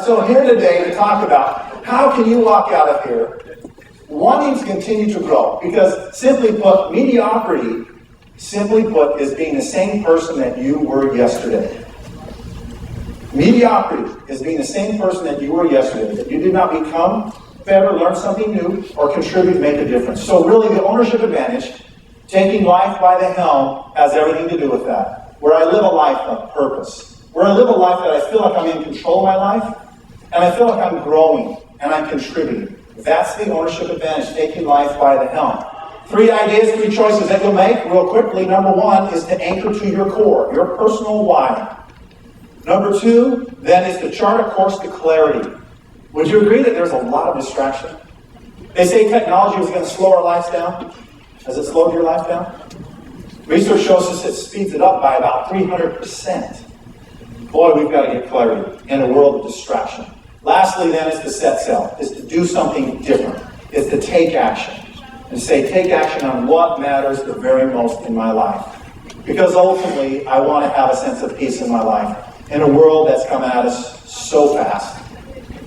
So I'm here today to talk about how can you walk out of here wanting to continue to grow. Because simply put, mediocrity, simply put, is being the same person that you were yesterday. Mediocrity is being the same person that you were yesterday, that you did not become better, learn something new, or contribute to make a difference. So really the ownership advantage, taking life by the helm, has everything to do with that. Where I live a life of purpose. Where I live a life that I feel like I'm in control of my life, and I feel like I'm growing, and I'm contributing. That's the ownership advantage, taking life by the helm. 3 ideas, 3 choices that you'll make real quickly. Number 1 is to anchor to your core, your personal why. Number 2, then, is to chart a course to clarity. Would you agree that there's a lot of distraction? They say technology is going to slow our lives down. Has it slowed your life down? Research shows us it speeds it up by about 300%. Boy, we've got to get clarity in a world of distraction. Lastly, then, is to set sail, is to do something different, is to take action. And say, take action on what matters the very most in my life. Because ultimately, I want to have a sense of peace in my life in a world that's coming at us so fast.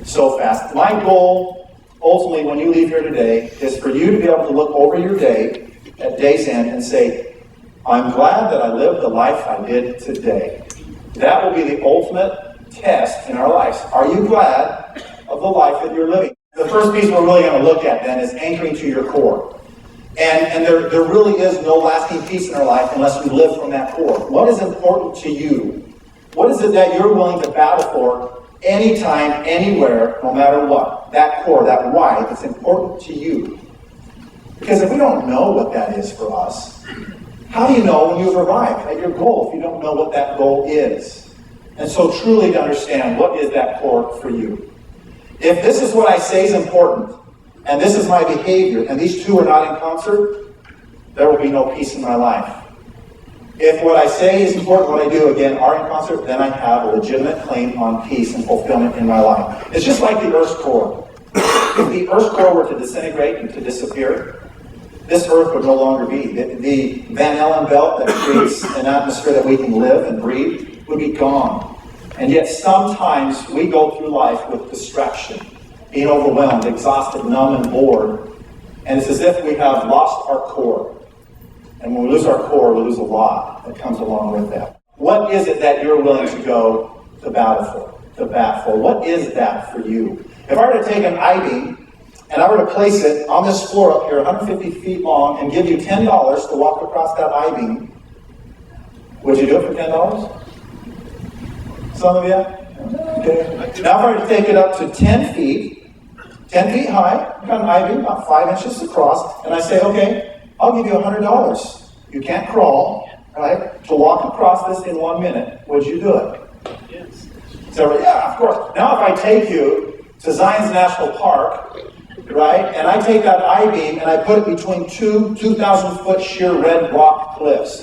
So fast. My goal, ultimately, when you leave here today, is for you to be able to look over your day at day's end and say, I'm glad that I lived the life I did today. That will be the ultimate test in our lives. Are you glad of the life that you're living? The first piece we're really going to look at then is anchoring to your core. And there really is no lasting peace in our life unless we live from that core. What is important to you? What is it that you're willing to battle for anytime, anywhere, no matter what? That core, that why, that's important to you. Because if we don't know what that is for us, how do you know when you've arrived at your goal if you don't know what that goal is? And so truly to understand, what is that core for you? If this is what I say is important, and this is my behavior, and these two are not in concert, there will be no peace in my life. If what I say is important, what I do, again, are in concert, then I have a legitimate claim on peace and fulfillment in my life. It's just like the Earth's core. If the Earth's core were to disintegrate and to disappear, this Earth would no longer be. The Van Allen belt that creates an atmosphere that we can live and breathe would be gone. And yet sometimes we go through life with distraction, being overwhelmed, exhausted, numb, and bored. And it's as if we have lost our core. And when we lose our core, we lose a lot that comes along with that. What is it that you're willing to go to battle for, to bat for? What is that for you? If I were to take an I-beam and I were to place it on this floor up here, 150 feet long, and give you $10 to walk across that I-beam, would you do it for $10? Some of you? Okay. Now if I were to take it up to 10 feet high, got an I-beam about 5 inches across, and I say, okay, I'll give you $100. You can't crawl, right? To walk across this in 1 minute. Would you do it? Yes. So, yeah, of course. Now if I take you to Zion's National Park, right, and I take that I-beam and I put it between two 2,000-foot sheer red rock cliffs,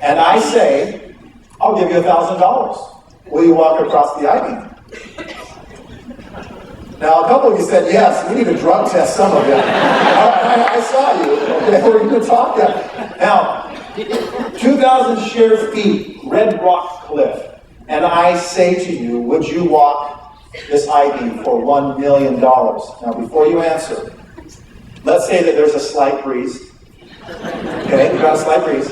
and I say, I'll give you $1,000. Will you walk across the I-beam? Now, a couple of you said, yes, we need a drug test, some of you. I saw you. Okay, we're going to talk that. Now, 2,000 sheer feet, red rock cliff. And I say to you, would you walk this I-beam for $1 million? Now, before you answer, let's say that there's a slight breeze. Okay, we've got a slight breeze.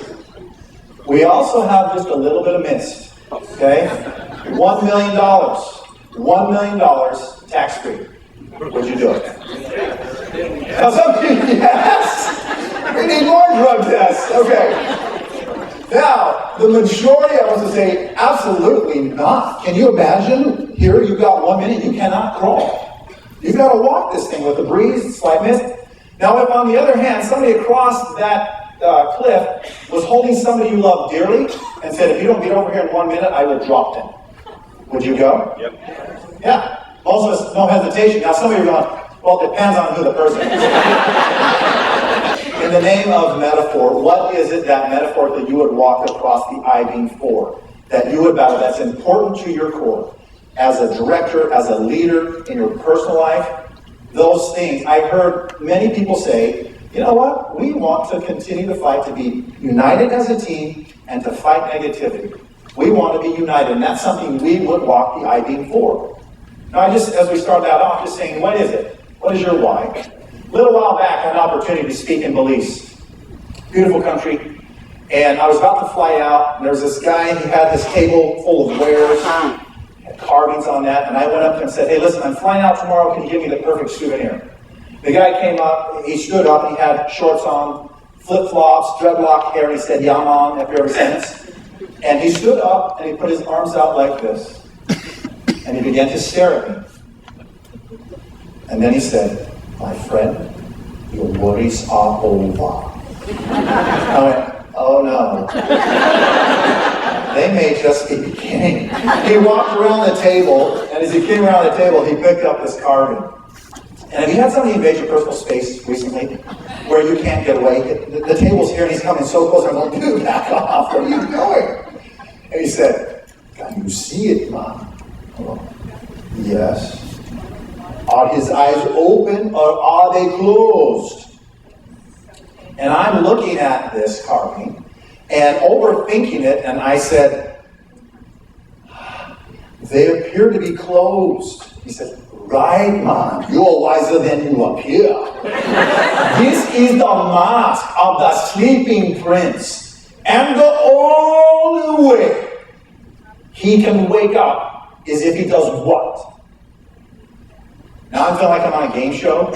We also have just a little bit of mist. Okay? $1 million. $1 million tax-free. Would you do it? Now some of you, yes! We need more drug tests. Okay. Now, the majority of us would say, absolutely not. Can you imagine? Here you've got 1 minute, you cannot crawl. You've got to walk this thing with a breeze, slight mist. Now, if on the other hand, somebody across that cliff was holding somebody you love dearly and said, if you don't get over here in 1 minute, I will drop them. Would you go? Yep. Yeah. Most of us, no hesitation. Now, some of you are going, well, it depends on who the person is. In the name of metaphor, what is it that metaphorically you would walk across the I-beam for? That you would battle, that's important to your core. As a director, as a leader in your personal life, those things. I heard many people say, you know what? We want to continue to fight, to be united as a team, and to fight negativity. We want to be united, and that's something we would walk the I-beam for. Now, as we start that off, just saying, what is it? What is your why? A little while back, I had an opportunity to speak in Belize. Beautiful country. And I was about to fly out, and there was this guy, he had this table full of wares, had carvings on that, and I went up to him and said, hey, listen, I'm flying out tomorrow, can you give me the perfect souvenir? The guy came up, he stood up, and he had shorts on, flip-flops, dreadlock hair, and he said, yeah, Mom, have you ever since? And he stood up, and he put his arms out like this, and he began to stare at me. And then he said, my friend, your worries are over. I went, oh no. They may just be beginning. He walked around the table, and as he came around the table, he picked up this carving. And have you had somebody invade your personal space recently where you can't get away? The table's here, and he's coming so close, I'm going, dude, back off, what are you doing? And he said, can you see it, Mom? Yes. Are his eyes open or are they closed? And I'm looking at this carving and overthinking it, and I said, they appear to be closed. He said, right, Mom, you're wiser than you appear. This is the mask of the sleeping prince, and the only way he can wake up is if he does what? Now I feel like I'm on a game show.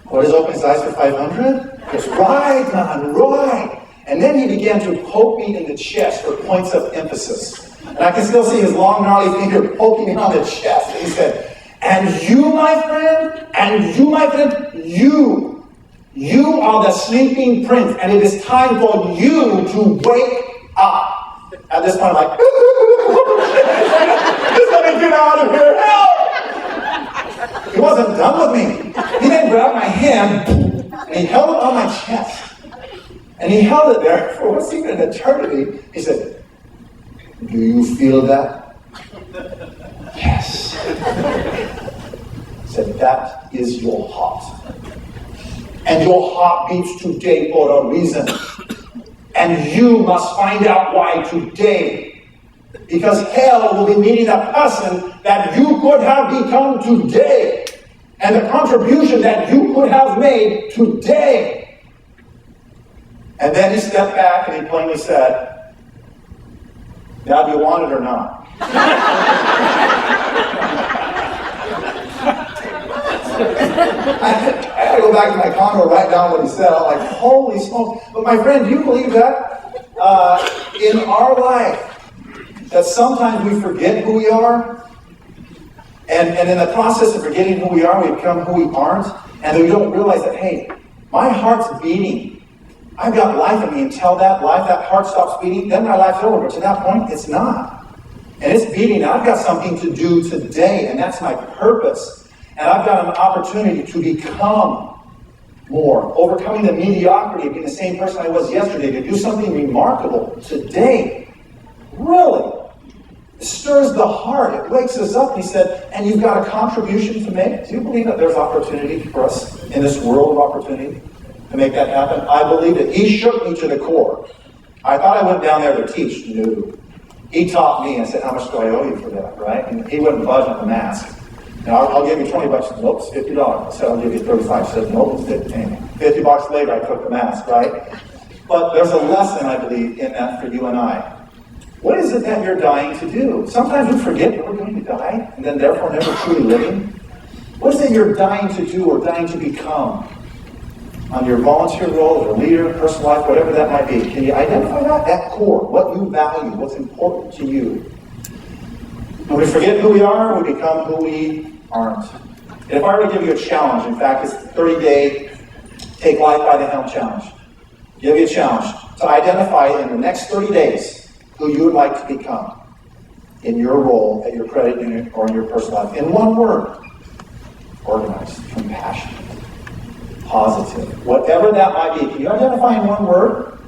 What is open his eyes for 500? It's right, man, right. And then he began to poke me in the chest for points of emphasis. And I can still see his long, gnarly finger poking me on the chest. And he said, and you, my friend, you are the sleeping prince, and it is time for you to wake up. At this point, I'm like, just let me get out of here, help! He wasn't done with me. He then grabbed my hand, and he held it on my chest. And he held it there for what seemed an eternity. He said, do you feel that? Yes. He said, that is your heart. And your heart beats today for a reason. And you must find out why today. Because hell will be meeting a person that you could have become today. And the contribution that you could have made today. And then he stepped back and he plainly said, now do you want it or not? I had to go back to my condo and write down what he said. I'm like, holy smokes. But my friend, do you believe that? In our life, that sometimes we forget who we are, and in the process of forgetting who we are, we become who we aren't, and we don't realize that, hey, my heart's beating. I've got life in me. Until that heart stops beating, then my life's over. But to that point, it's not. And it's beating. I've got something to do today, and that's my purpose. And I've got an opportunity to become more, overcoming the mediocrity of being the same person I was yesterday, to do something remarkable today. Really. It stirs the heart. It wakes us up. He said, and you've got a contribution to make. Do you believe that there's opportunity for us in this world of opportunity to make that happen? I believe it. He shook me to the core. I thought I went down there to teach. No. He taught me and said, how much do I owe you for that, right? And he wouldn't budge on the mask. And I'll give you $20. Nope, it's $50. I said, I'll give you 35. He said, nope, it's 50. $50 later, I took the mask, right? But there's a lesson, I believe, in that for you and I. What is it that you're dying to do? Sometimes we forget that we're going to die, and then therefore never truly living. What is it you're dying to do or dying to become? On your volunteer role, or leader, personal life, whatever that might be. Can you identify that? That core, what you value, what's important to you. When we forget who we are, we become who we aren't. And if I were to give you a challenge, in fact, it's the 30-day Take Life by the Helm challenge. Give you a challenge to identify in the next 30 days who you would like to become in your role at your credit union or in your personal life. In one word, organized, compassionate, positive, whatever that might be. Can you identify in one word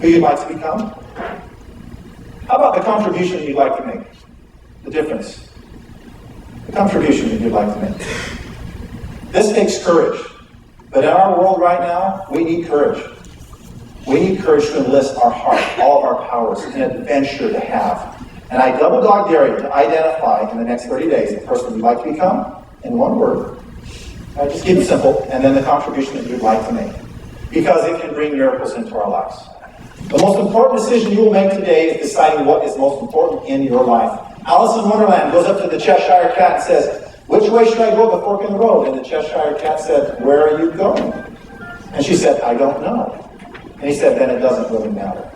who you'd like to become? How about the contribution you'd like to make? The difference. The contribution that you'd like to make. This takes courage. But in our world right now, we need courage. We need courage to enlist our heart, all of our powers, an adventure to have. And I double dog dare you to identify in the next 30 days the person you'd like to become in one word. Just keep it simple, and then the contribution that you'd like to make. Because it can bring miracles into our lives. The most important decision you will make today is deciding what is most important in your life. Alice in Wonderland goes up to the Cheshire Cat and says, "Which way should I go at the fork in the road?" And the Cheshire Cat said, "Where are you going?" And she said, "I don't know." And he said, "Then it doesn't really matter."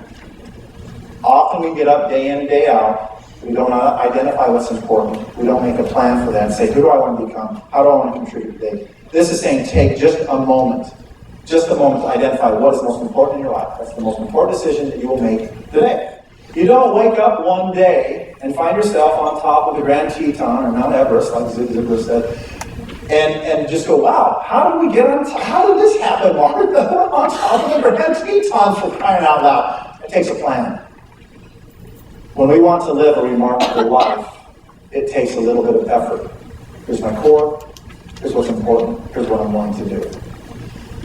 Often we get up day in and day out, we don't identify what's important, we don't make a plan for that and say, who do I want to become? How do I want to contribute today? This is saying take just a moment to identify what is most important in your life. That's the most important decision that you will make today. You don't wake up one day and find yourself on top of the Grand Teton or Mount Everest, like Zig Ziglar said, and just go, wow, how did we get on top? How did this happen, Mark? We're on top of the Grand Teton, for crying out loud. It takes a plan. When we want to live a remarkable life, it takes a little bit of effort. Here's my core. Here's what's important. Here's what I'm willing to do.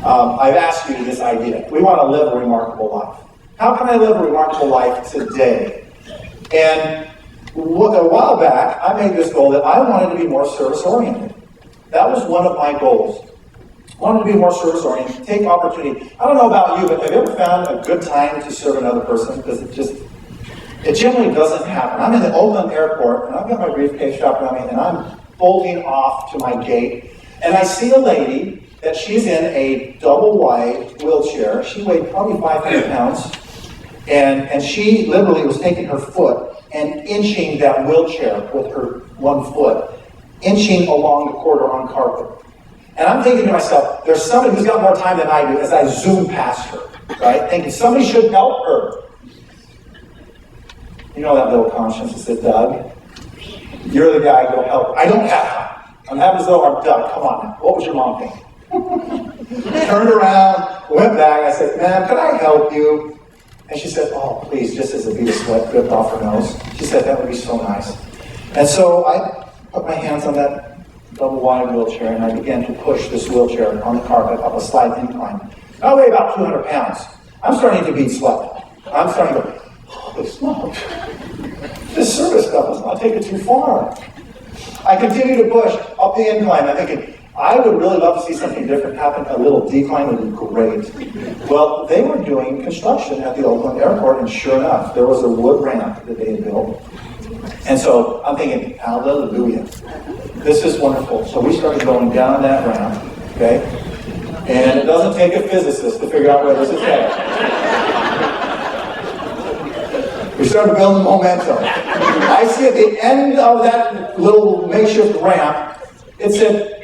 I've asked you this idea. We want to live a remarkable life. How can I live a remarkable life today? And a while back, I made this goal that I wanted to be more service-oriented. That was one of my goals. I wanted to be more service-oriented, take opportunity. I don't know about you, but have you ever found a good time to serve another person? Because it generally doesn't happen. I'm in the Oakland airport, and I've got my briefcase strapped around me, and I'm bolting off to my gate, and I see a lady that she's in a double-wide wheelchair. She weighed probably 500 pounds, and she literally was taking her foot and inching that wheelchair with her one foot, inching along the corridor on carpet. And I'm thinking to myself, there's somebody who's got more time than I do as I zoom past her, right? Thinking somebody should help her. You know that little conscience that said, Doug, you're the guy, go help. I don't have time. I'm having as though I'm Doug. Come on now. What was your mom thinking? Turned around, went back. I said, ma'am, could I help you? And she said, oh, please, just as a bead of sweat dripped off her nose. She said, that would be so nice. And so I put my hands on that double-wide wheelchair, and I began to push this wheelchair on the carpet up a slight incline. I weigh about 200 pounds. I'm starting to bead sweat. I'm starting to go, holy smoke. This service stuff is not taking too far. I continue to push up the incline. I'm thinking, I would really love to see something different happen. A little decline would be great. Well, they were doing construction at the Oakland airport, and sure enough, there was a wood ramp that they had built. And so I'm thinking, hallelujah. This is wonderful. So we started going down that ramp, okay? And it doesn't take a physicist to figure out where this is headed. We started building momentum. I see at the end of that little makeshift ramp, it said,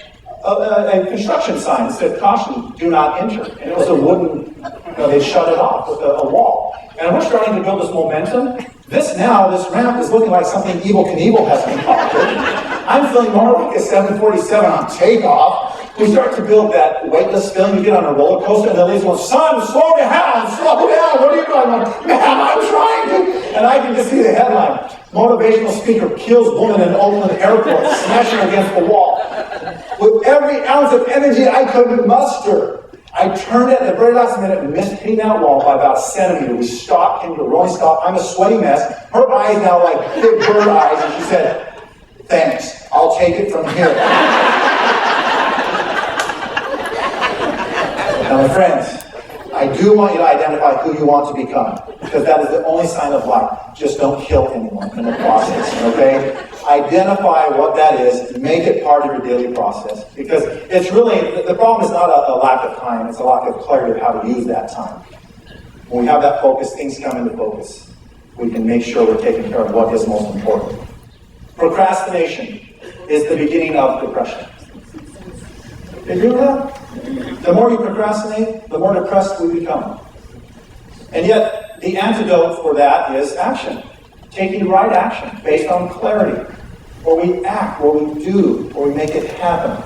a construction sign that said, caution, do not enter. And it was a wooden, they shut it off with a wall. And we're starting to build this momentum. This ramp is looking like something Evel Knievel has concocted. I'm feeling more like a 747 on takeoff. We start to build that weightless feeling you get on a roller coaster, and the lady's going, son, slow down, what are you doing? I'm like, man, I'm trying to. And I can just see the headline, motivational speaker kills woman in Oakland airport, smashing her against the wall. With every ounce of energy I could muster, I turned at the very last minute and missed hitting that wall by about a centimeter. We stopped, came to a rolling stop. I'm a sweaty mess. Her eyes now like big bird eyes, and she said, thanks, I'll take it from here. Now, my friends, I do want you to identify who you want to become, because that is the only sign of life. Just don't kill anyone in the process, okay? Identify what that is, make it part of your daily process, because it's really, the problem is not a lack of time, it's a lack of clarity of how to use that time. When we have that focus, things come into focus. We can make sure we're taking care of what is most important. Procrastination is the beginning of depression. Did you know that? The more you procrastinate, the more depressed we become. And yet, the antidote for that is action. Taking the right action based on clarity. Where we act, where we do, where we make it happen.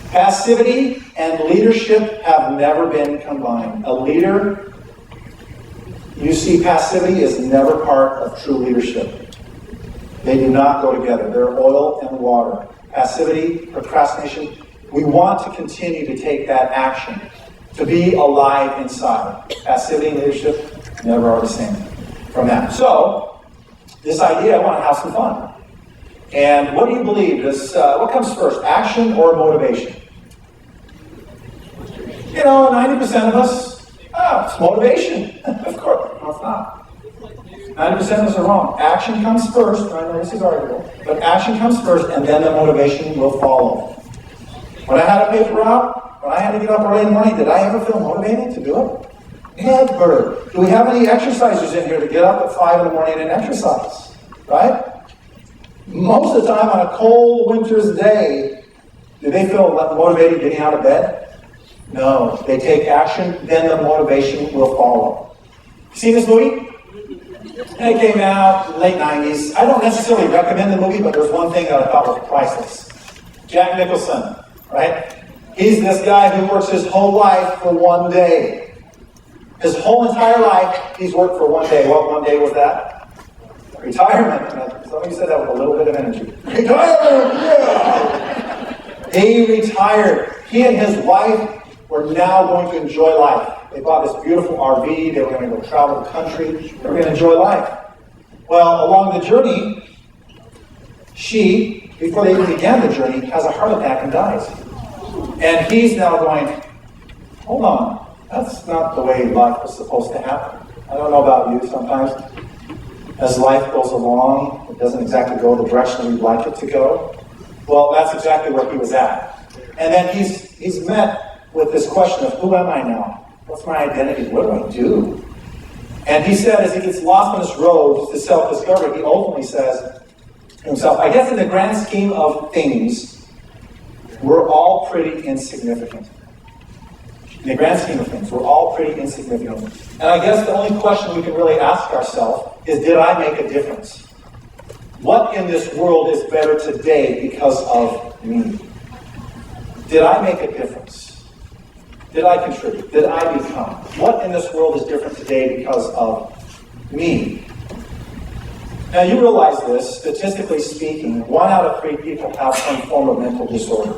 Passivity and leadership have never been combined. A leader, you see, passivity is never part of true leadership. They do not go together. They're oil and water. Passivity, procrastination. We want to continue to take that action, to be alive inside. Passivity and leadership never are the same from that. So, this idea, I want to have some fun. And what do you believe? What comes first, action or motivation? 90% of us, it's motivation. Of course, no, it's not. 90% of us are wrong. Action comes first. I know this is arguable, but action comes first, and then the motivation will follow. When I had a paper out, when I had to get up early in the morning, did I ever feel motivated to do it? Never. Do we have any exercisers in here to get up at 5 in the morning and exercise? Right? Most of the time on a cold winter's day, do they feel motivated getting out of bed? No. They take action, then the motivation will follow. See this movie? And it came out in the late 90s. I don't necessarily recommend the movie, but there's one thing that I thought was priceless. Jack Nicholson, right? He's this guy who works his whole life for one day. His whole entire life, he's worked for one day. What one day was that? Retirement. Some of you said that with a little bit of energy. Retirement, yeah! He retired. He and his wife were now going to enjoy life. They bought this beautiful RV. They were going to go travel the country. They were going to enjoy life. Well, along the journey, she, before they even began the journey, has a heart attack and dies. And he's now going, hold on, that's not the way life was supposed to happen. I don't know about you, sometimes as life goes along, it doesn't exactly go the direction we'd like it to go. Well, that's exactly where he was at. And then he's met with this question of, who am I now? What's my identity? What do I do? And he said, as he gets lost on this road to self-discovery, he ultimately says to himself, I guess in the grand scheme of things, we're all pretty insignificant. In the grand scheme of things, we're all pretty insignificant. And I guess the only question we can really ask ourselves is, did I make a difference? What in this world is better today because of me? Did I make a difference? Did I contribute? Did I become? What in this world is different today because of me? Now you realize this, statistically speaking, 1 out of 3 people have some form of mental disorder.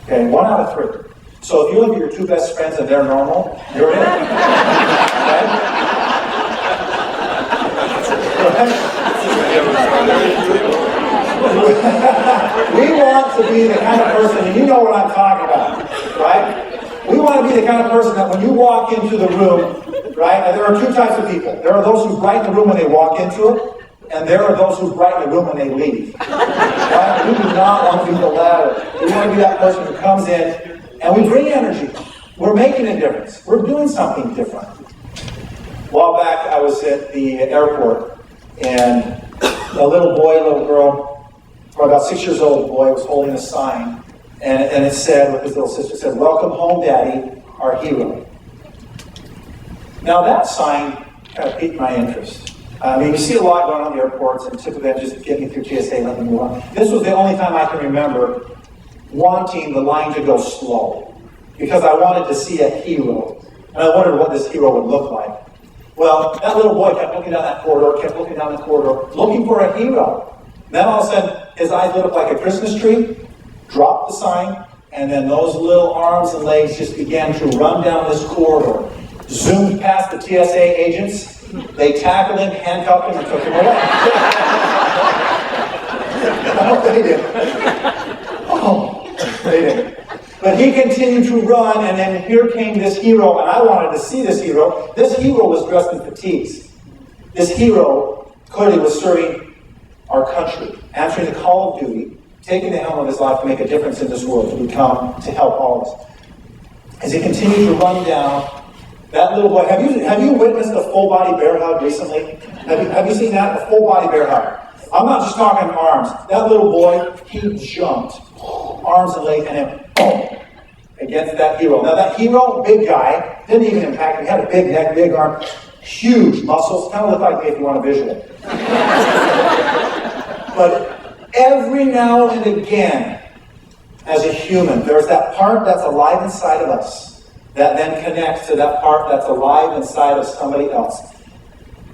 Okay, 1 out of 3. So if you look at your 2 best friends and they're normal, you're in. Okay? We want to be the kind of person, and you know what I'm talking about, right? We want to be the kind of person that when you walk into the room, right, and there are 2 types of people. There are those who brighten the room when they walk into it, and there are those who brighten the room when they leave. Right? We do not want to be the latter. We want to be that person who comes in, and we bring energy. We're making a difference. We're doing something different. A while back, I was at the airport, and a little girl, or about 6 years old boy, was holding a sign. And it said, with his little sister, said, "Welcome home, Daddy, our hero." Now that sign kind of piqued my interest. I mean, you see a lot going on in the airports, and typically I'm just getting through TSA, let me move on. This was the only time I can remember wanting the line to go slow, because I wanted to see a hero, and I wondered what this hero would look like. Well, that little boy kept looking down that corridor, looking for a hero. And then all of a sudden, his eyes lit up like a Christmas tree, dropped the sign, and then those little arms and legs just began to run down this corridor, zoomed past the TSA agents. They tackled him, handcuffed him, and took him away. Oh, they did. Oh, they did. But he continued to run, and then here came this hero, and I wanted to see this hero. This hero was dressed in fatigues. This hero clearly was serving our country, answering the call of duty, taking the helm of his life to make a difference in this world, to help all of us. As he continued to run down, that little boy, have you witnessed a full body bear hug recently? Have you seen that? A full body bear hug. I'm not just talking arms. That little boy, he jumped, arms and legs, and then boom, against that hero. Now that hero, big guy, didn't even impact him. He had a big neck, big arm, huge muscles, kind of looked like me if you want a visual. But every now and again, as a human, there's that part that's alive inside of us that then connects to that part that's alive inside of somebody else.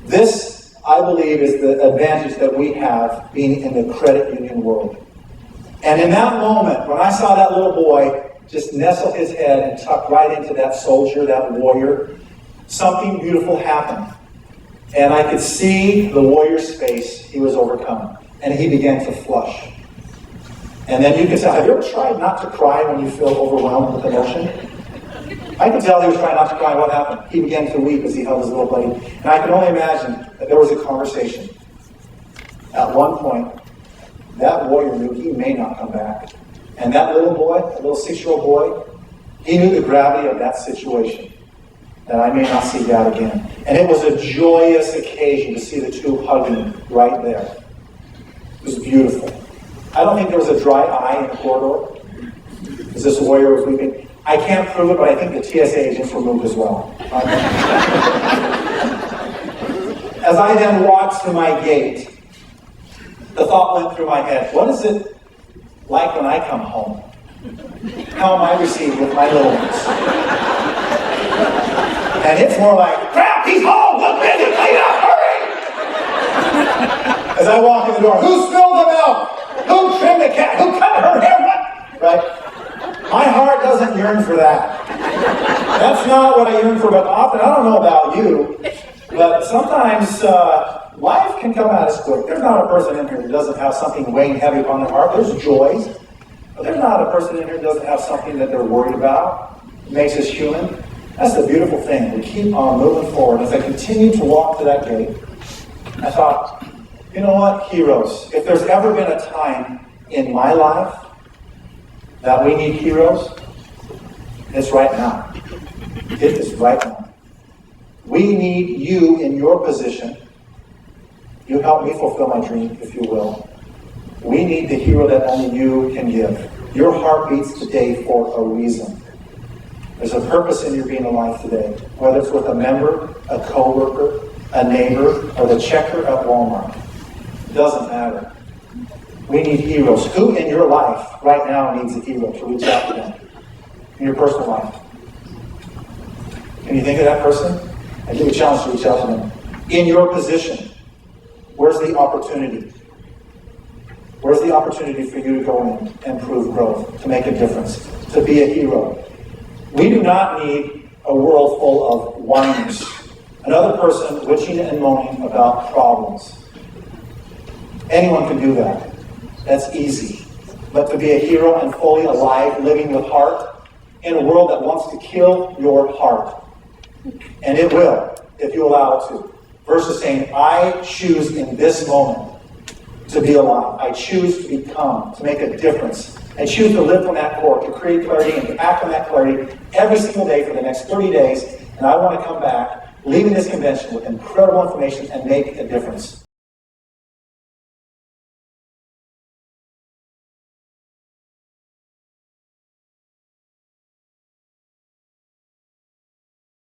This, I believe, is the advantage that we have being in the credit union world. And in that moment, when I saw that little boy just nestle his head and tuck right into that soldier, that warrior, something beautiful happened. And I could see the warrior's face. He was overcome. And he began to flush. And then you can say, have you ever tried not to cry when you feel overwhelmed with emotion? I could tell he was trying not to cry. What happened? He began to weep as he held his little buddy. And I can only imagine that there was a conversation. At one point, that warrior knew he may not come back. And that little boy, that little 6-year-old boy, he knew the gravity of that situation, that I may not see Dad again. And it was a joyous occasion to see the two hugging right there. It was beautiful. I don't think there was a dry eye in the corridor as this warrior was weeping. I can't prove it, but I think the TSA agents were moved as well. As I then walked to my gate, the thought went through my head, what is it like when I come home? How am I received with my little ones? And it's more like, crap, he's home! Look, busy, clean up, hurry! As I walk in the door, who spilled the milk? Who trimmed the cat? Who cut her hair? What? Right? My heart doesn't yearn for that. That's not what I yearn for, but often, I don't know about you, but sometimes life can come at us quick. There's not a person in here who doesn't have something weighing heavy upon their heart. There's joys. But there's not a person in here who doesn't have something that they're worried about. It makes us human. That's the beautiful thing. We keep on moving forward. As I continued to walk to that gate, I thought, you know what, heroes, if there's ever been a time in my life that we need heroes, it's right now. It is right now. We need you in your position. You help me fulfill my dream, if you will. We need the hero that only you can give. Your heart beats today for a reason. There's a purpose in your being alive today, whether it's with a member, a co-worker, a neighbor, or the checker at Walmart. It doesn't matter. We need heroes. Who in your life right now needs a hero to reach out to them? In your personal life. Can you think of that person? I give you a challenge to reach out to them. In your position, where's the opportunity? Where's the opportunity for you to go in and prove growth, to make a difference, to be a hero? We do not need a world full of whiners. Another person witching and moaning about problems. Anyone can do that. That's easy. But to be a hero and fully alive, living with heart, in a world that wants to kill your heart. And it will, if you allow it to. Versus saying, I choose in this moment to be alive. I choose to become, to make a difference. I choose to live from that core, to create clarity and to act on that clarity every single day for the next 30 days. And I want to come back, leaving this convention with incredible information and make a difference.